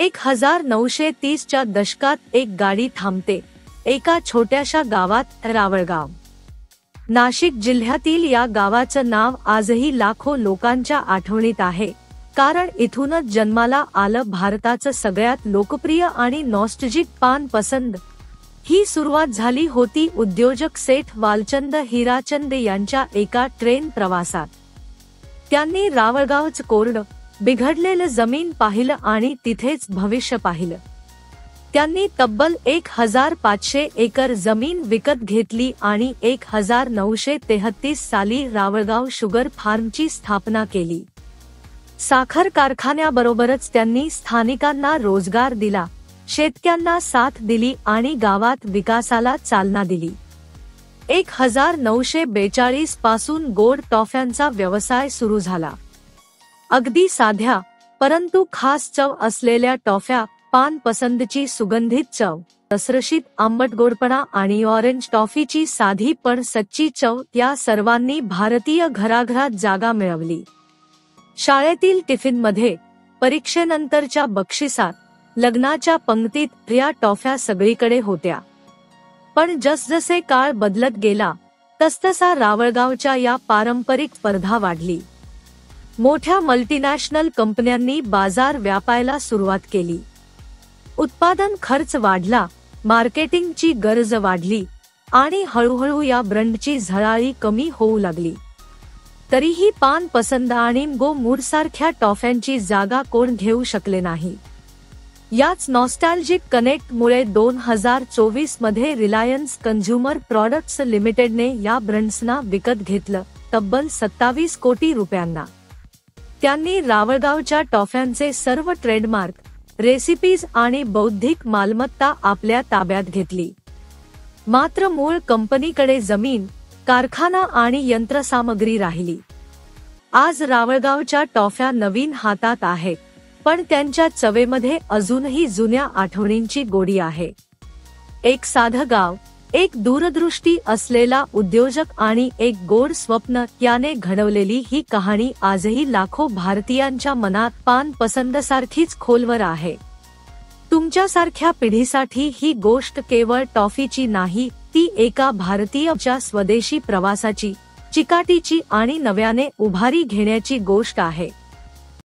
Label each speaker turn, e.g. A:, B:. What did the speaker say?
A: 1930च्या दशकात एक गाडी थांबते एका छोट्याशा गावात, रावळगाव. नाशिक जिल्ह्यातील या गावाचं नाव आजही लाखो लोकांच्या आठवणीत आहे, कारण इथूनच जन्माला आलं भारताचं सगळ्यात लोकप्रिय आणि नॉस्टॅल्जिक पान पसंद. ही सुरुवात झाली होती उद्योजक सेठ वालचंद हीराचंद यांच्या एका ट्रेन प्रवासात. त्यांनी रावळगावचं कोरडं बिघडलेलं जमीन पाहिलं आणि तिथेच भविष्य पाहिलं. त्यांनी तब्बल 1500 एकर जमीन विकत घेतली आणि 1933 साली रावळगाव शुगर फार्मची स्थापना केली. साखर कारखान्याबरोबरच त्यांनी स्थानिकांना रोजगार दिला, शेतकऱ्यांना साथ दिली आणि गावात विकासाला चालना दिली. 1942 पासून गोड टॉफ्यांचा व्यवसाय सुरू झाला. अगदी साध्या परंतु खास चव असलेल्या टॉफ्या, पान पसंदची सुगंधित चव, रसरशीत आंबट गोडपणा आणि ऑरेंज टॉफीची साधी पण सच्ची चव, या सर्वांनी भारतीय घराघरात जागा मिळवली. शाळेतील टिफिनमध्ये, परीक्षेनंतरच्या बक्षिसात, लग्नाच्या पंक्तीत या टॉफ्या सगळीकडे होत्या. पण जसजसे काळ बदलत गेला तसतसा रावळगावच्या या पारंपरिक स्पर्धा वाढली. मोठ्या मल्टीनॅशनल कंपन्यांनी बाजार व्यापायला सुरुवात केली. उत्पादन खर्च वाढला, मार्केटिंगची गरज वाढली आणि हळूहळू या ब्रँडची झळाळी कमी होऊ लागली. तरीही पान पसंद आणि गो मूडसारख्या टॉफ्यांची जागा कोण घेऊ शकले नाही. याच नॉस्टॅल्जिक कनेक्टमुळे 2024 मध्ये रिलायन्स कन्झ्युमर प्रॉडक्ट्स लिमिटेडने या ब्रँड्सना विकत घेतलं, तब्बल 27 कोटी रुपयांना. त्यांनी रावळगावच्या टॉफ्यांचे सर्व ट्रेडमार्क, रेसिपीज आणि बौद्धिक मालमत्ता आपल्या ताब्यात घेतली. मात्र मूळ कंपनीकडे जमीन, कारखाना आणि यंत्रसामग्री राहिली. आज रावळगावच्या टॉफ्या नवीन हातात आहेत, पण त्यांच्या चवेमध्ये अजूनही जुन्या आठवणींची गोडी आहे. एक साधं गाव, एक दूरदृष्टी असलेला उद्योजक आणि एक गोड स्वप्न याने घडवलेली ही कहाणी आजही लाखो भारतीयांच्या मनात पान पसंदसारखीच खोलवर आहे. तुमच्यासारख्या पिढीसाठी ही गोष्ट केवळ टॉफीची नाही, ती एका भारतीयाच्या स्वदेशी प्रवासाची, चिकाटीची आणि नव्याने उभारी घेण्याची गोष्ट आहे.